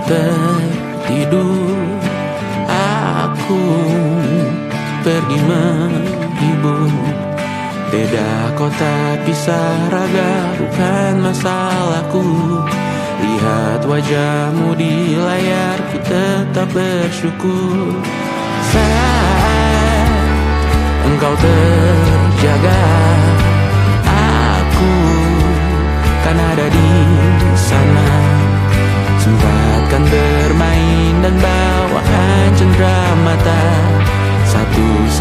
tertidur, aku pergi menghibur. Beda kota pisah raga bukan masalahku. Lihat wajahmu di layar, ku tetap bersyukur. Saat engkau terjaga, aku kan ada di sana. Sempatkan bermain dan bawakan cendera mata. 1-5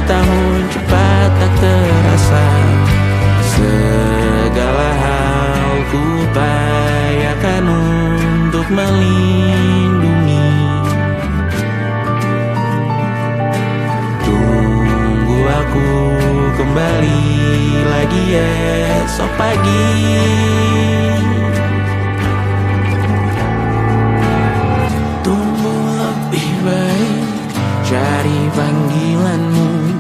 tahun cepat tak terasa. Segala hal ku upayakan untuk melindungi. Tunggu aku kembali lagi esok pagi. Cari panggilanmu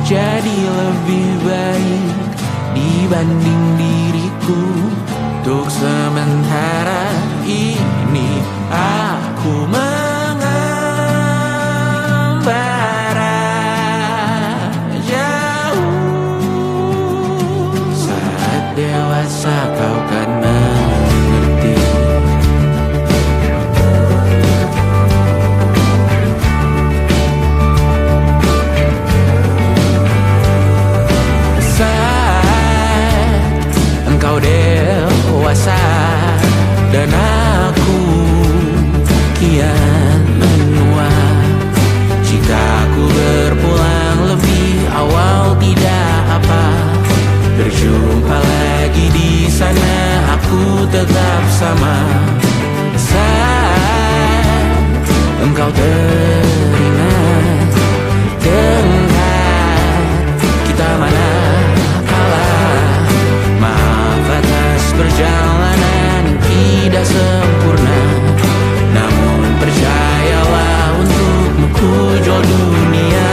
jadi lebih baik dibanding diriku. Untuk sementara ini aku mengembara jauh. Saat dewasa kau kan mengerti. Engkau dewasa dan aku kian menua. Jika aku berpulang lebih awal tidak apa. Berjumpa lagi di sana, aku tetap sama. Saat engkau teringat dengar kita mana perjalanan tidak sempurna, namun percayalah untukmu ku jual dunia.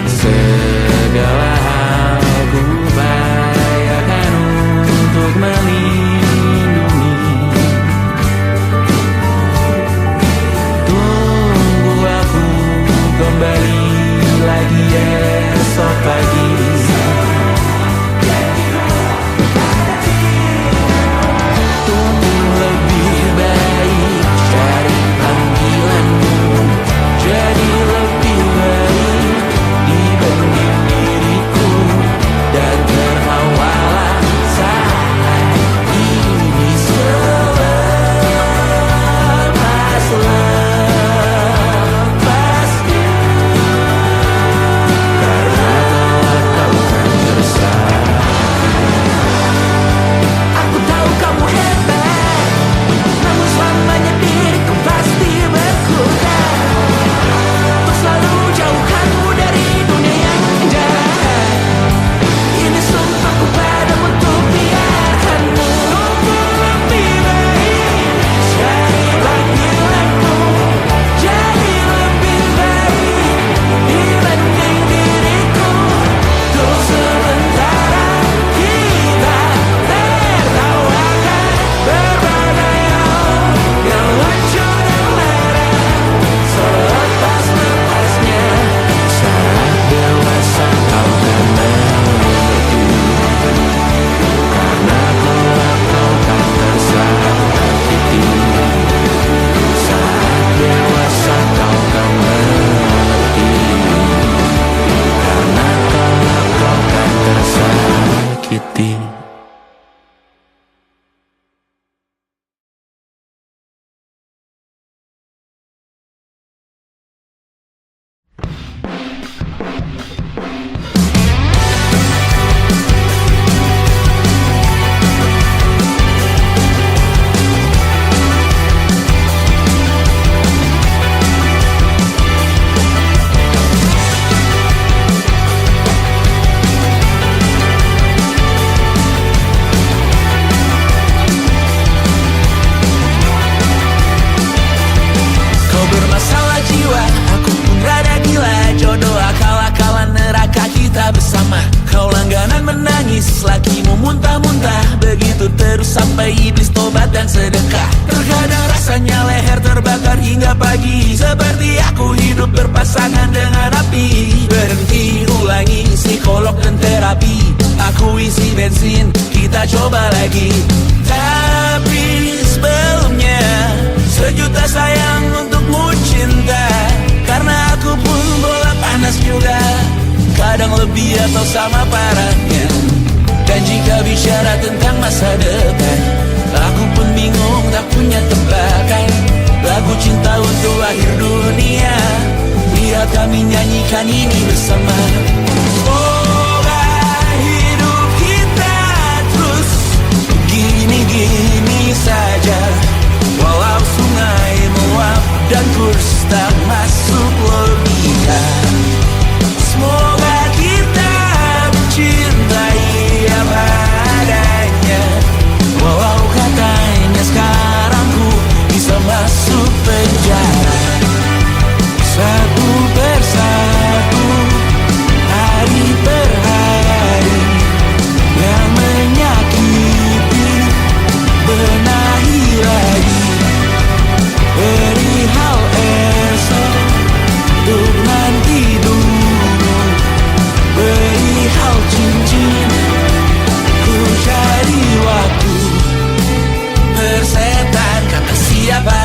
Segala hal ku upayakan untuk melindungi. Tunggu aku kembali lagi esok pagi. Lagi mau muntah-muntah, begitu terus sampai iblis tobat dan sedekah. Terkadang rasa Seperti aku hidup berpasangan dengan api. Berhenti, ulangi psikolog dan terapi. Aku isi bensin, kita coba lagi. Tapi sebelumnya, sejuta sayang untukmu cinta. Karena aku pun bola panas juga, kadang lebih atau sama parahnya. Dan jika bicara tentang masa depan, aku pun bingung tak punya tebakan. Lagu cinta untuk akhir dunia, lihat kami nyanyikan ini bersama. Semoga hidup kita terus gini-gini saja, walau sungai meluap dan kurs tak masuk logika. Semoga kita mencintai apa adanya, walau katanya sekarang ku bisa masuk penjara. Satu persatu, hari per hari, yang menyakiti benahi lagi. Perihal esok, untuk nanti dulu. Perihal cincin, ku cari waktu. Persetan kata siapa,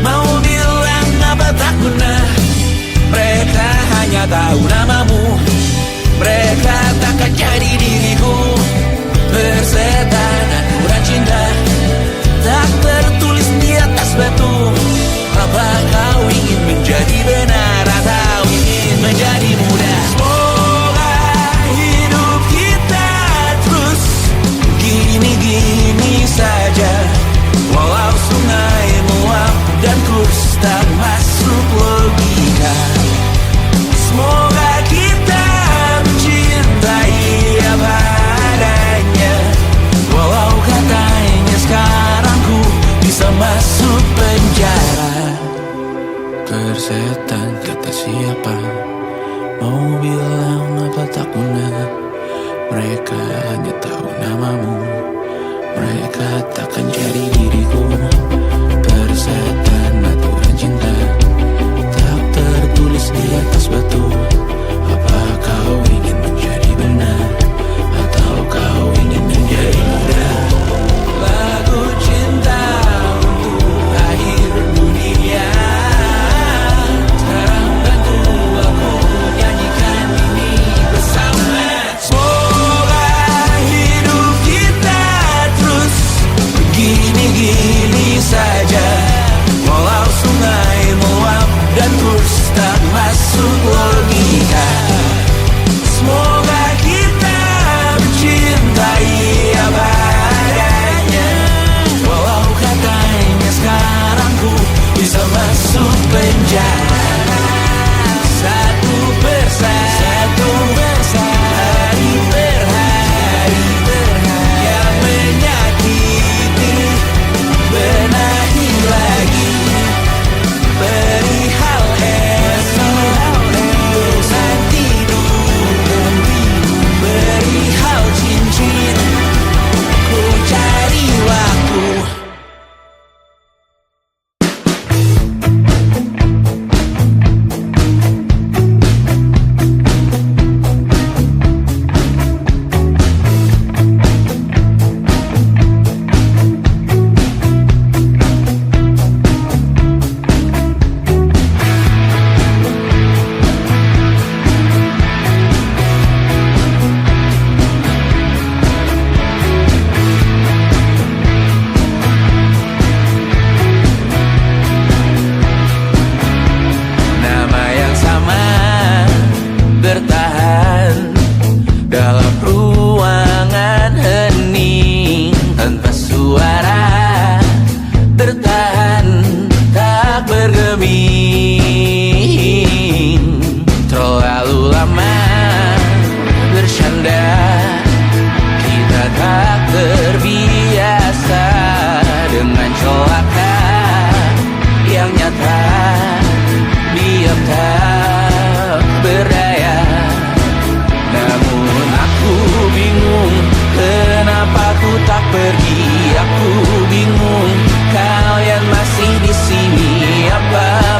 mau bilang apa tak guna. Mereka hanya tahu namamu, mereka takkan jadi diriku. Persetan aturan cinta, tak tertulis di atas batu. Apa kau ingin menjadi benar atau ingin menjadi muda? Semoga hidup kita terus gini-gini saja, walau sungai meluap dan kurs tak masuk logika. Semoga kita mencintai apa adanya, walau katanya sekarang ku bisa masuk penjara. Persetan kata siapa, mau bilang apa tak guna. Mereka hanya tahu namamu, mereka takkan jadi diriku. Persetan aturan cinta, tak tertulis di atas batu. Apa kau ingin menjadi benar atau kau ingin menjadi muda? Lagu cinta untuk akhir dunia, sekarang bantu aku nyanyikan ini bersama. Semoga hidup kita terus gini-gini saja, walau sungai meluap dan kurs tak masuk logika. Semoga kita mencintai apa adanya, walau katanya sekarang ku bisa masuk penjara. Satu persatu, hari per hari, yang menyakiti benahi lagi. Perihal esok, untuk nanti dulu. Perihal cincin, ku cari waktu. Nama yang sama bertahan dalam ruangan hening tanpa suara, bertahan tak bergeming. Terlalu lama bersanda, kita tak terbiasa dengan celaka yang nyata. Diam tak berdaya, namun aku bingung kenapa ku tak pergi. Aku bingung kalian masih di sini, apa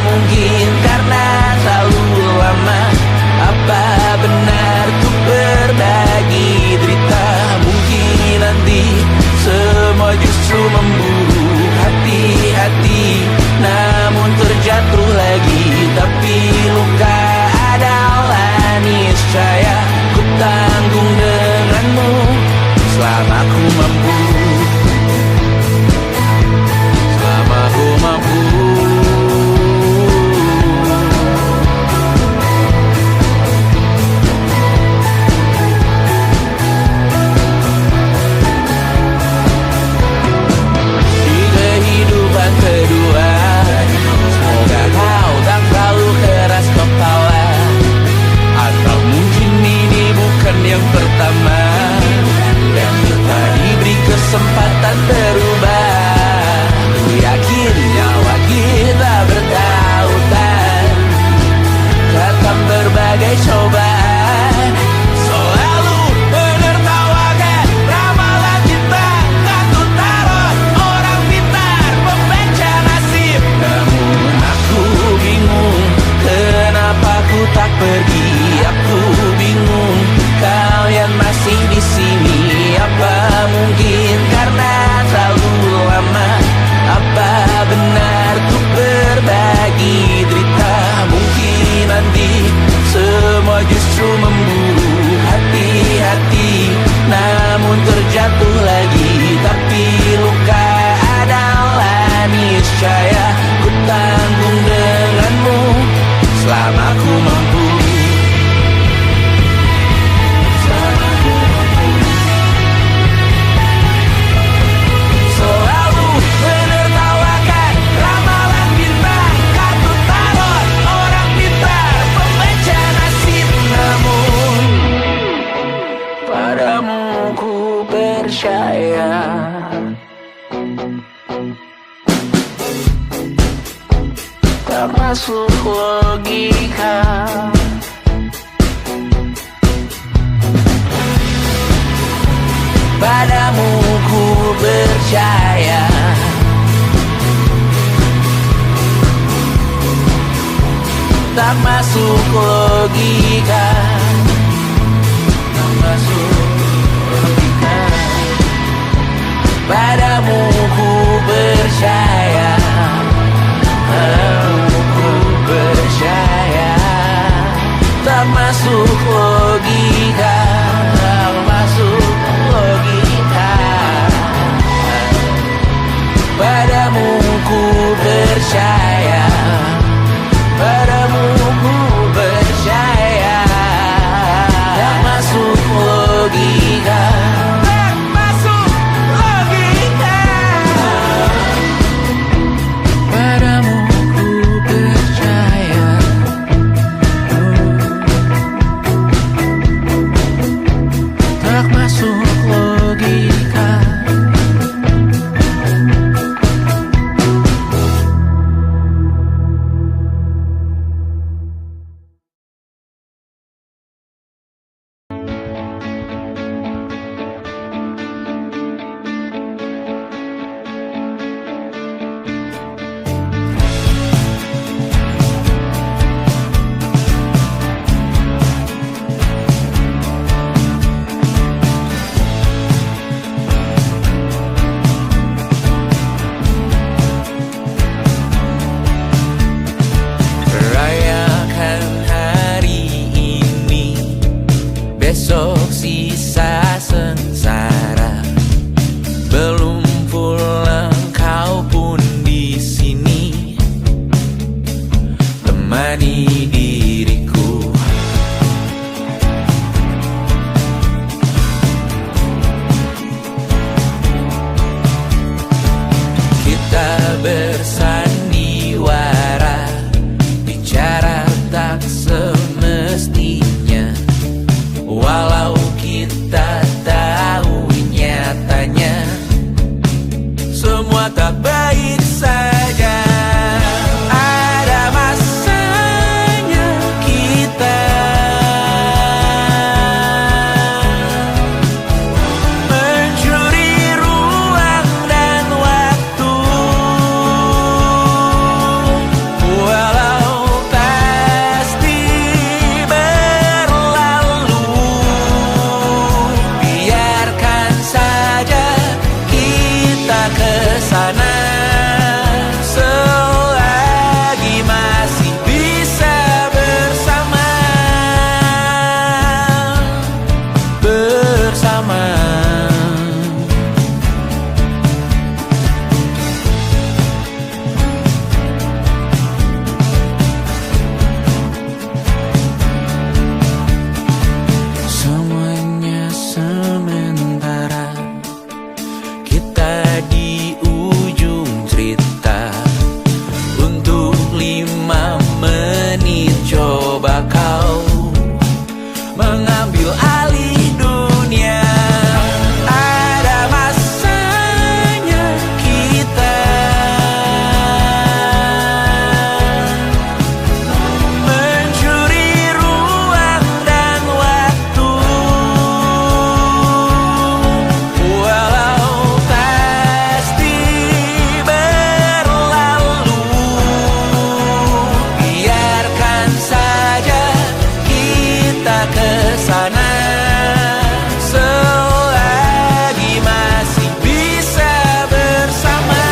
aku bingung, kalian masih di sini. Apa mungkin karena terlalu lama? Apa benar ku berbagi derita? Mungkin nanti semua justru memburu hati-hati, namun terjatuh lagi. Tapi luka adalah niscaya, ku tanggung denganmu selama ku mampu. Selalu menertawakan ramalan bintang, kartu tarot orang pintar, pembaca nasib. Namun padamu ku percaya. Tak masuk logika. Padamu ku percaya. Tak masuk logika. Tak masuk logika. Padamu ku percaya. Aku percaya. Tak masuk logika. Tak masuk logika. Padamu ku percaya. Padamu ku percaya. Tak masuk logika. Tak masuk logika. Padamu ku percaya. Tak masuk logika. Rayakan hari ini, besok sisa sengsara. Belum pulang kau pun di sini, temani diriku. Kita bersandiwara, bicara tak semestinya. Walau kita tahu nyatanya semua tak baik saja. Ada masanya kita mencuri ruang dan waktu. Walau pasti berlalu, biarkan saja kita kesana. Selagi masih bisa bersama. Semuanya sementara, kita di ujung cerita. Untuk 5 menit coba kau mengambil alih dunia. Ada masanya kita mencuri ruang dan waktu. Walau pasti berlalu, biarkan saja kita kita ke sana. Selagi masih bisa bersama.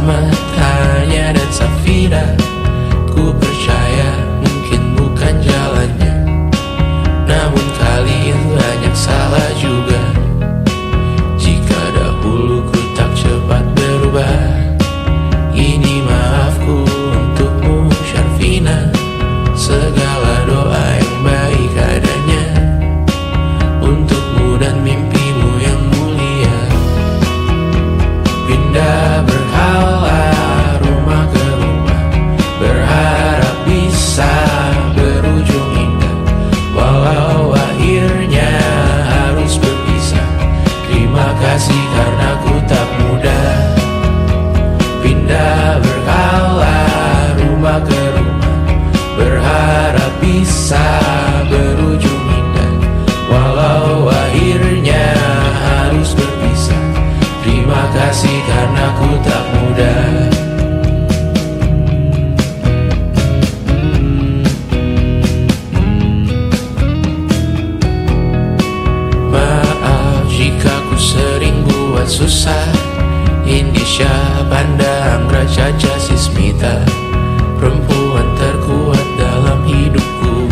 matanya dan Safira. Ku percaya mungkin bukan jalannya, namun kali ini banyak salah juga. Jika dahulu ku tak cepat berubah, ini maafku untukmu Syarfina. Segala doa yang baik adanya untukmu dan mimpimu yang mulia. Pindah berhala rumah ke rumah, berharap bisa berujung indah. Walau akhirnya harus berpisah, terima kasih karena ku tak mudah. Pindah berhala rumah ke rumah, berharap bisa berujung indah. Walau akhirnya harus berpisah, terima kasih karena ku tak mudah. Maaf jika ku sering buat susah. Indisha, Banda, Anggra, Caca, Sismita, perempuan terkuat dalam hidupku.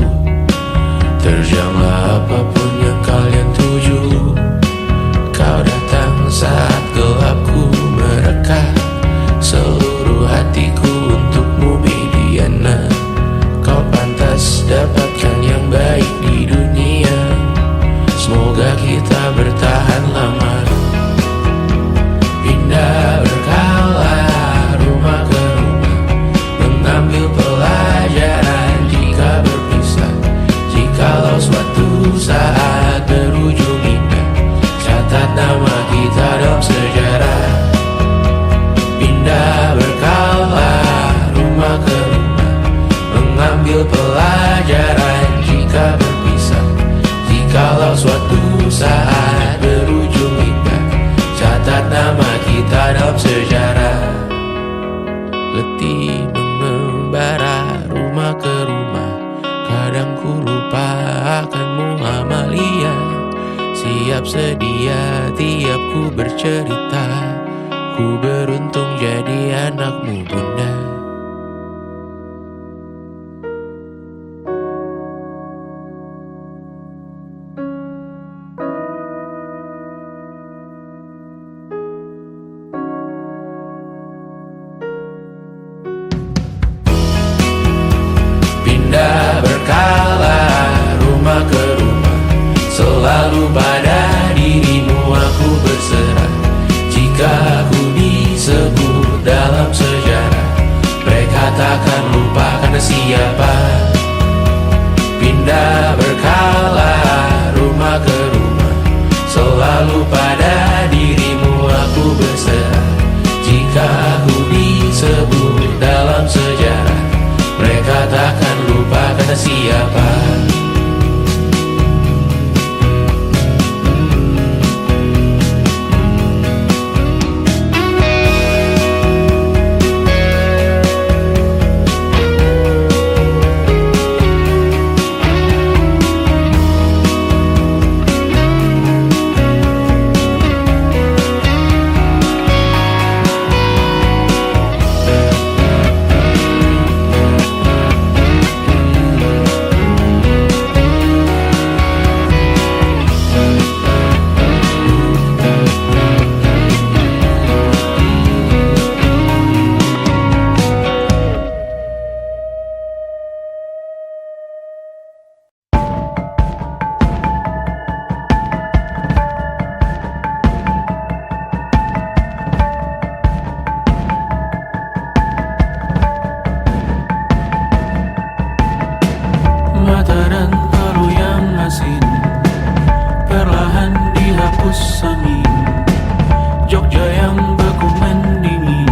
Terjanglah apapun yang kalian tuju. Kau datang saat gelapku mereka, seluruh hatiku untukmu Bidiana. Kau pantas dapatkan yang baik di dunia, semoga kita bertahan lama. Pindah berkala rumah ke rumah, mengambil pelajaran jika berpisah. Jikalau suatu saat berujung indah, catat nama kita dalam sejarah. Pindah berkala rumah ke rumah, mengambil pelajaran jika berpisah. Jikalau suatu saat berujung indah, catat nama kita dalam sejarah. Letih mengembara rumah ke rumah, kadang ku lupa akanmu Amalia. Siap sedia tiap ku bercerita, ku beruntung jadi anakmu bunda. Pindah berkala rumah ke rumah, selalu pada dirimu aku berserah. Jika aku disebut dalam sejarah, mereka takkan lupa karena siapa. Pindah berkala rumah ke rumah, selalu pada dirimu aku berserah. Jika aku disebut dalam sejarah, mereka takkan lupa kata siapa. Mata dan palu yang asin perlahan dihapus angin. Jogja yang beku mendingin,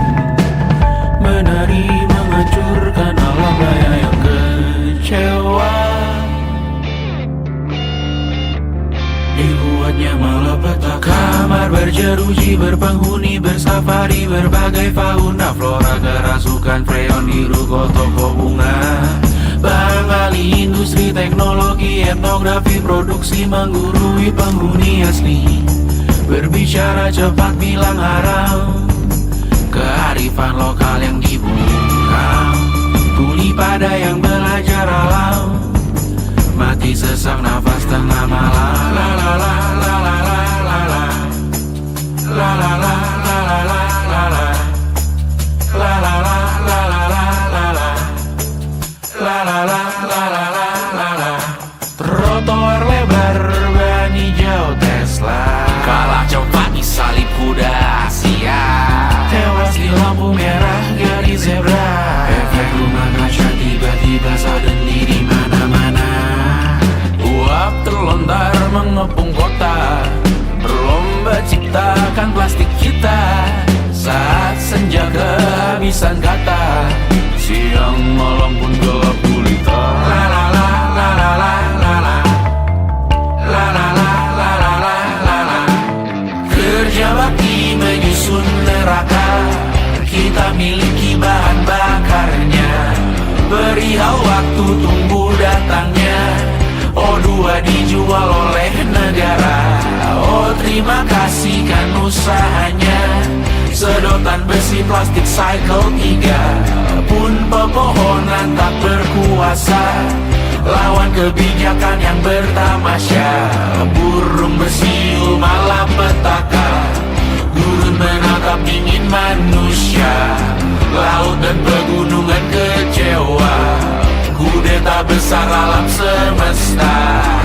menari menghancurkan alam raya yang kecewa. Dibuatnya malapetaka, kamar berjeruji, berpenghuni, bersafari, berbagai fauna flora, kerasukan freon, diruko toko bunga. Barang ahli industri teknologi, etnografi, produksi menggurui penghuni asli. Berbicara cepat bilang haram, kearifan malam. La la la la la la la la. La la la la la la la la. La la la la la la la la. La la la la la la la la. Trotoar lebar ban hijau Tesla. Kalah cepat di salib kuda Asia. Tewas di lampu merah garis zebra. Efek rumah kaca tiba-tiba suddenly di mana-mana. Uap terlontar mengepung kota, berlomba ciptakan plastik kita. Saat senja kehabisan kata, siang malam pun gelap gulita. La la la la la la la la. La la la la la la la la. Kerja bakti menyusun neraka, kita miliki bahan bakarnya. Perihal waktu tunggu datangnya. O2 dijual oleh negara. Oh terima kasih kan usahanya. Sedotan besi plastik cycle 3 pun pepohonan tak berkuasa lawan kebijakan yang bertamasya. Burung bersiul malapetaka, gurun menatap dingin manusia. Laut dan pegunungan kecewa, kudeta besar alam semesta.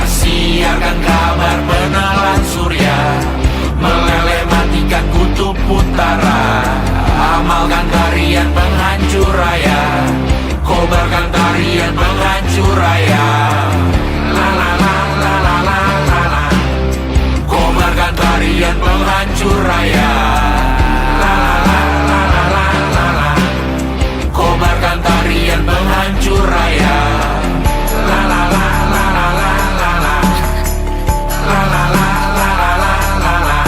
Siarkan kabar penelan surya, meleleh matikan kutub utara. Amalkan tarian penghancur raya, kobarkan tarian penghancur raya. La la la la la la la la. Kobarkan tarian penghancur raya. La la la la la la la la. Kobarkan tarian penghancur raya. La la la la la la la la. La la la la la la la la.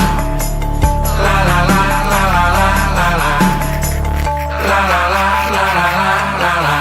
La la la la la la la la. La la la la la la la.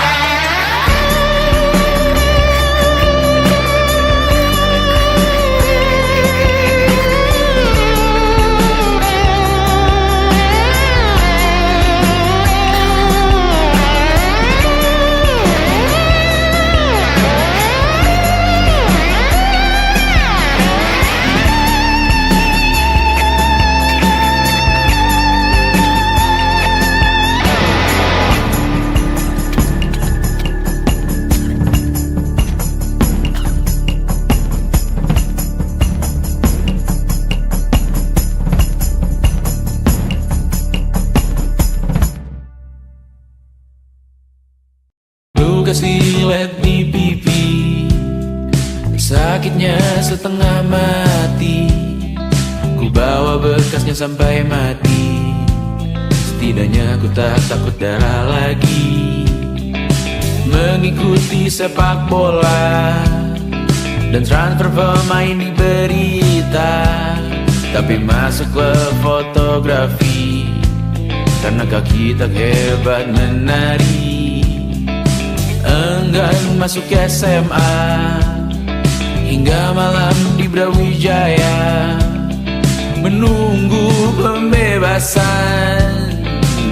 Luka silet di pipi, sakitnya setengah mati. Ku bawa bekasnya sampai mati. Setidaknya ku tak takut darah lagi. Mengikuti sepak bola dan transfer pemain di berita, tapi masuk ke fotografi karena kaki tak hebat menari. Enggan masuk SMA hingga malam di Brawijaya, menunggu pembebasan.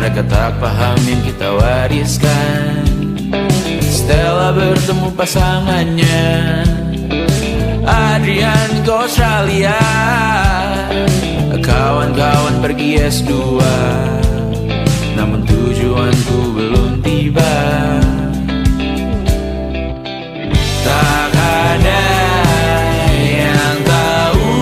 Mereka tak paham yang kita wariskan. Stella bertemu pasangannya Adrian ke Australia, kawan-kawan pergi S2, namun tujuanku belum tiba. Tak ada yang tahu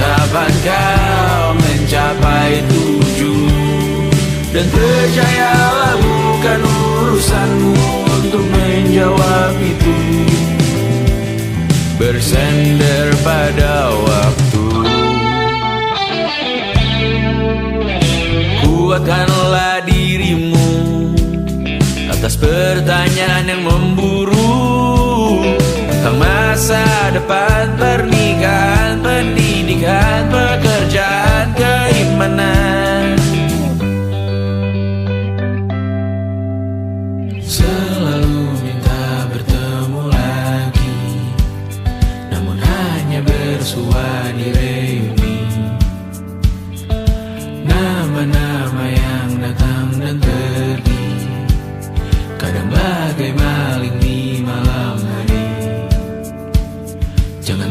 kapan kau mencapai tujuan, dan percayalah bukan urusanmu untuk menjawab itu. Bersender pada waktu, kuatkanlah dirimu atas pertanyaan yang memburu tentang masa depan, pernikahan, pendidikan, pekerjaan, keimanan. Selalu minta bertemu lagi, namun hanya bersua di reuni. Nama-nama yang datang dan pergi, kadang bagai maling di malam hari. Jangan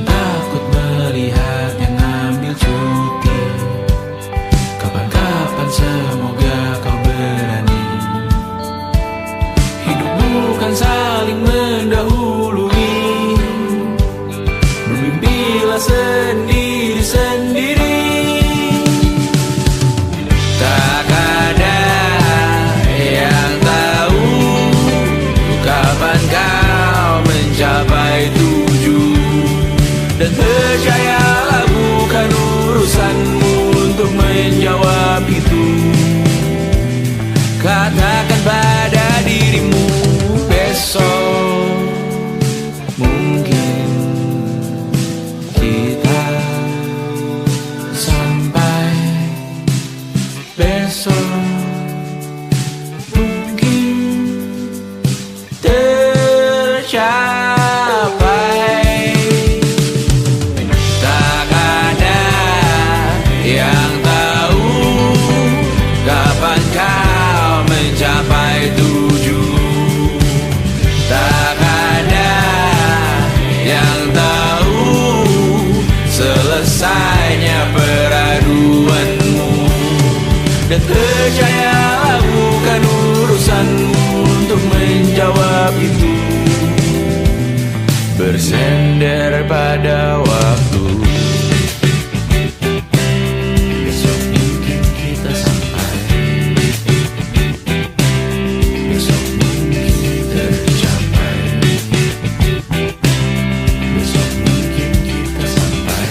besok mungkin tercapai. Tak ada yang tahu kapan kau mencapai tujuh. Tak ada yang tahu selesainya peraduanmu. Dan percayalah bukan urusanmu untuk menjawab itu. Bersender pada waktu. Besok mungkin kita sampai. Besok mungkin tercapai. Besok mungkin kita sampai.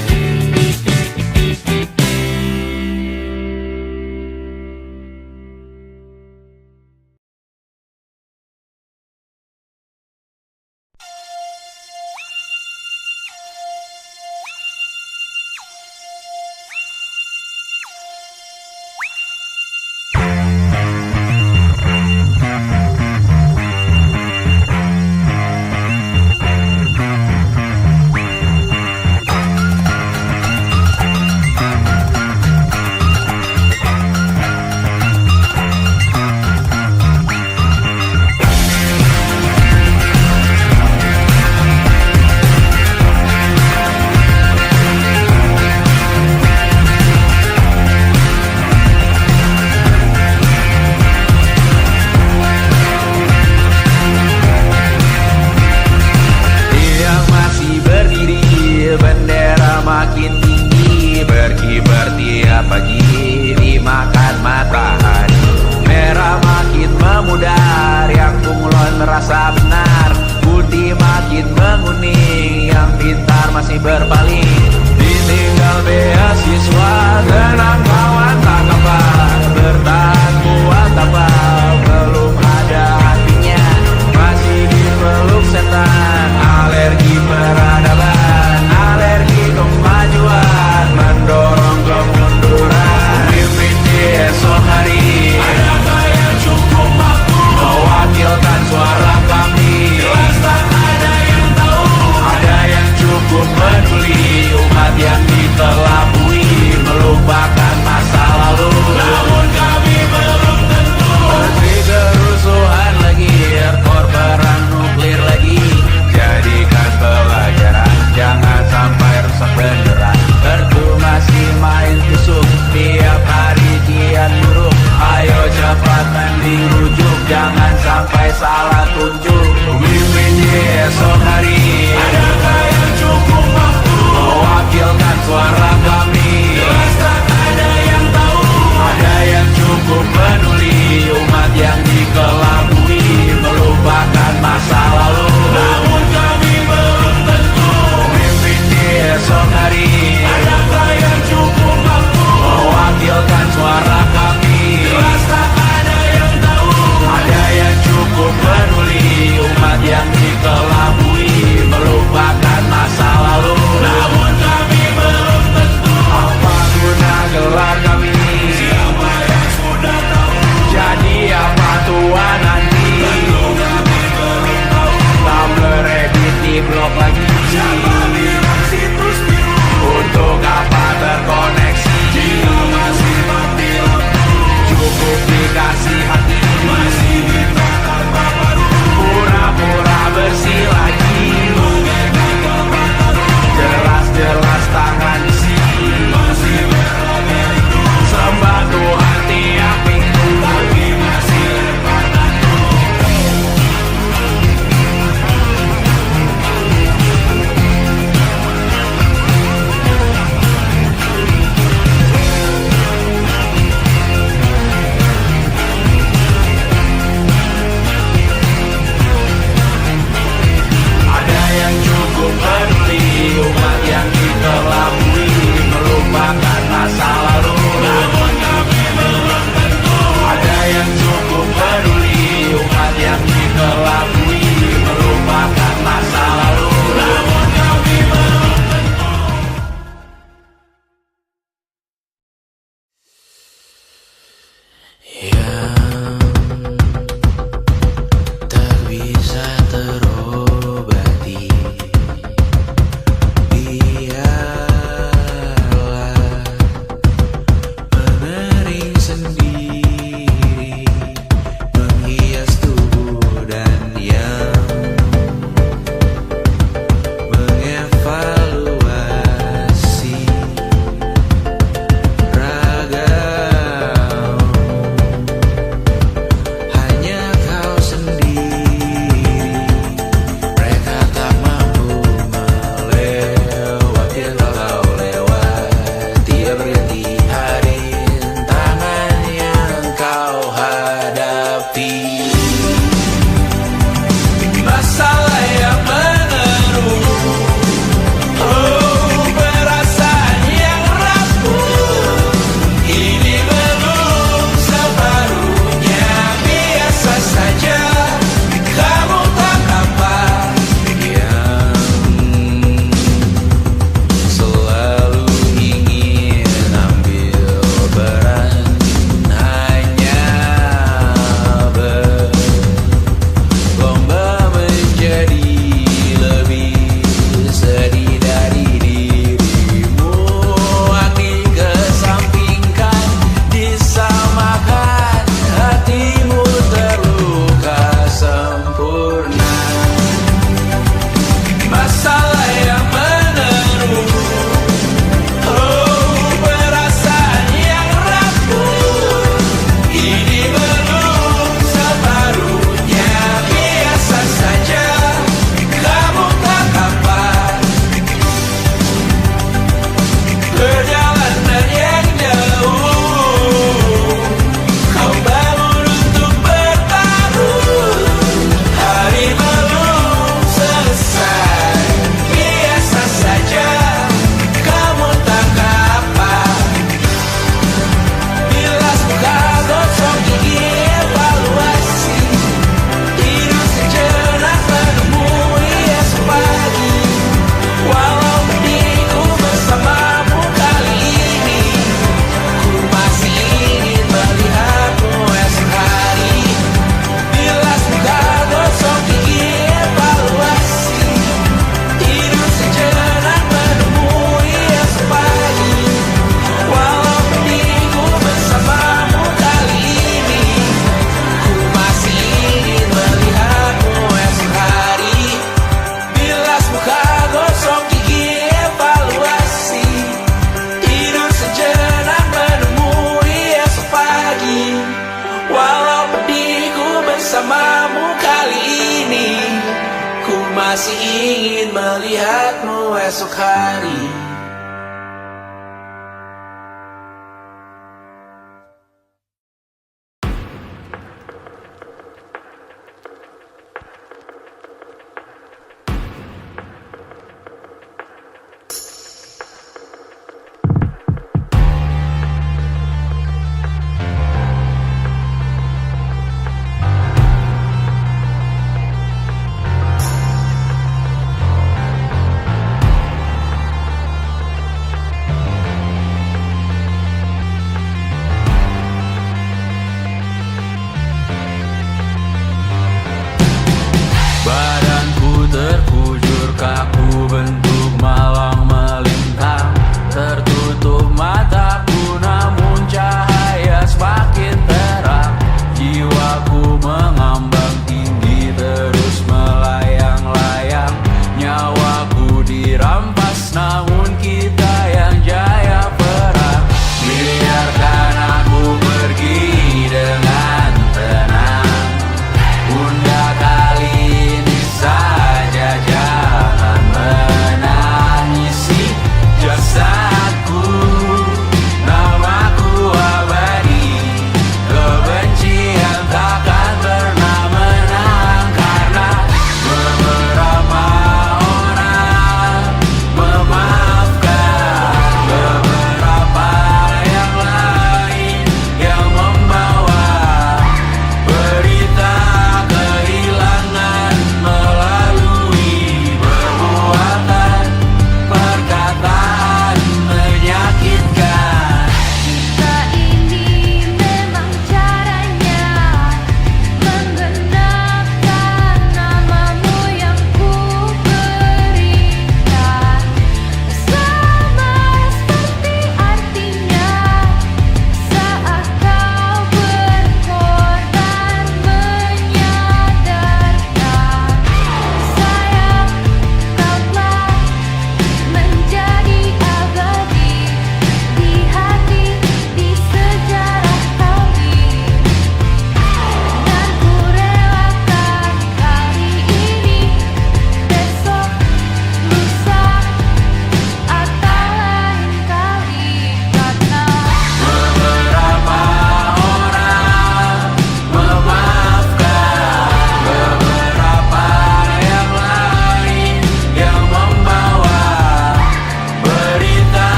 Suara kami jelas tak ada yang tahu. Ada yang cukup masih ingin melihatmu esok hari.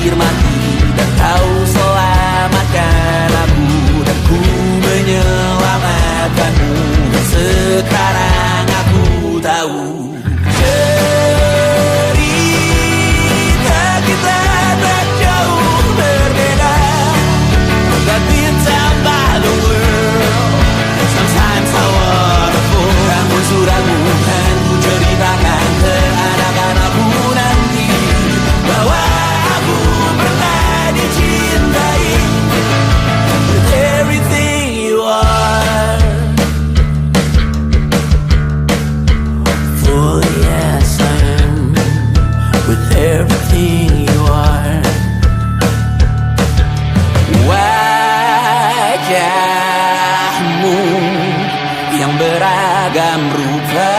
hampir mati, dan kau selamatkan aku, dan ku menyelamatkanmu. Dan sekarang aku tahu cerita kita tak jauh berbeda. That means I'm by the world. Sometimes I wonderful. Namun suratmu kan ku ceritakan ke anak-anakku nanti bahwa aku pernah dicintai with everything you are. For yes I am with everything you are. Wajahmu yang beragam rupa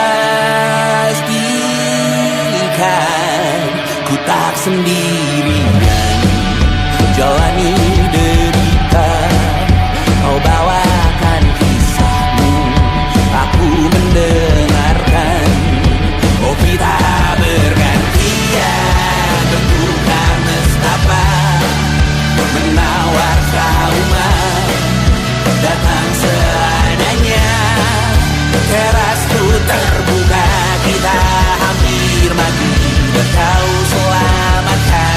pastikan ku tak sendirian jalani derita. Kau bawakan kisahmu, aku mendengarkan. Oh kita bergantian bertukar nestapa, menawar trauma datang seadanya. Terasku terbuka, kita hampir mati, dan kau selamatkan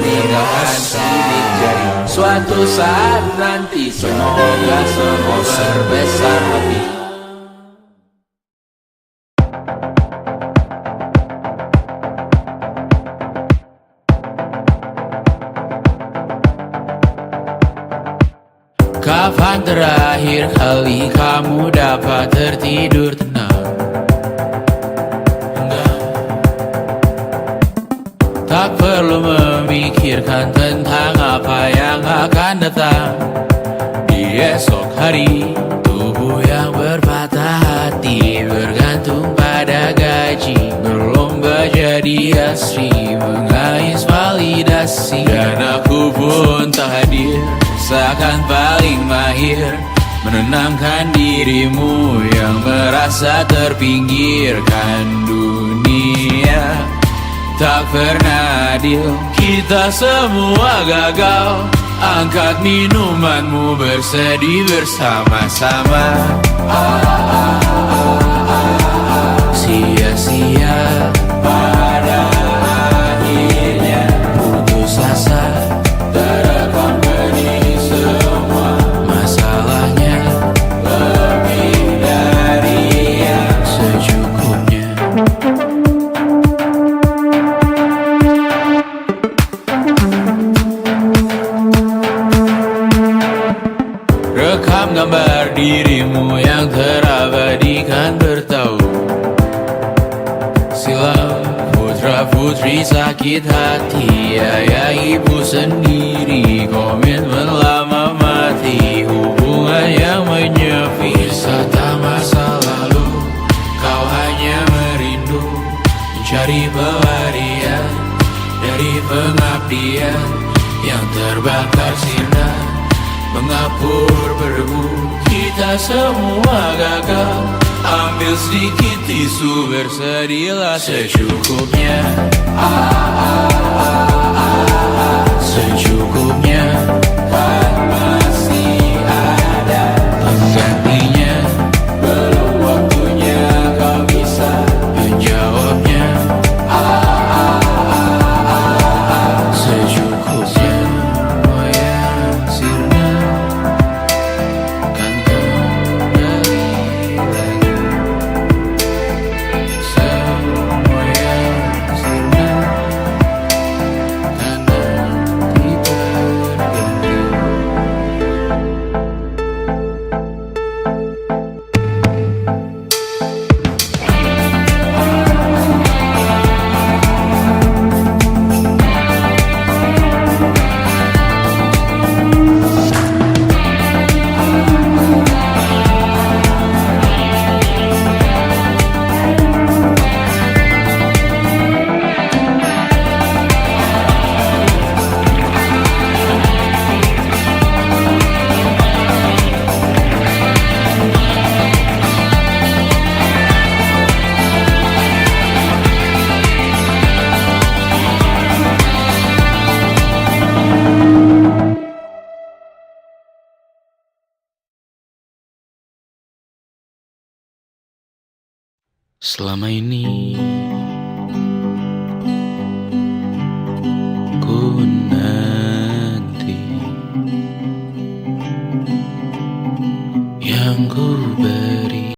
tinggalkan sidik jari. Suatu saat nanti semoga semua berbesar hati. Kapan terakhir kali kamu dapat tertidur tenang? Enggak. Tak perlu memikirkan tentang apa yang akan datang di esok hari. Tubuh yang berpatah hati bergantung pada gaji, berlomba jadi asri, mengais validasi. Dan aku pun tak hadir, seakan paling mahir menenangkan dirimu yang merasa terpinggirkan dunia. Tak pernah adil, kita semua gagal. Angkat minumanmu, bersedih bersama-sama. Sia-sia pada akhirnya putus asa, terekam benih semua masalahnya. Lebih dari yang secukupnya. Rekam gambar dirimu yang terabadikan bertahun silam. Putra-putri sakit hati, ayah ibu sendiri, komitmen lama mati, hubungan yang menyepi. Wisata masa lalu, kau hanya merindu, mencari pelarian dari pengabdian yang terbakar sinar, mengapur berdebu. Kita semua gagal. Ambil sedikit tisu, bersedihlah secukupnya. Secukupnya, kan masih ada penggantinya. Belum waktunya kau bisa menjawabnya. Secukupnya, oh ya sirna, kan kembali lagi. Semua yang sirna, kan nanti berganti. Selama ini ku nanti yang ku beri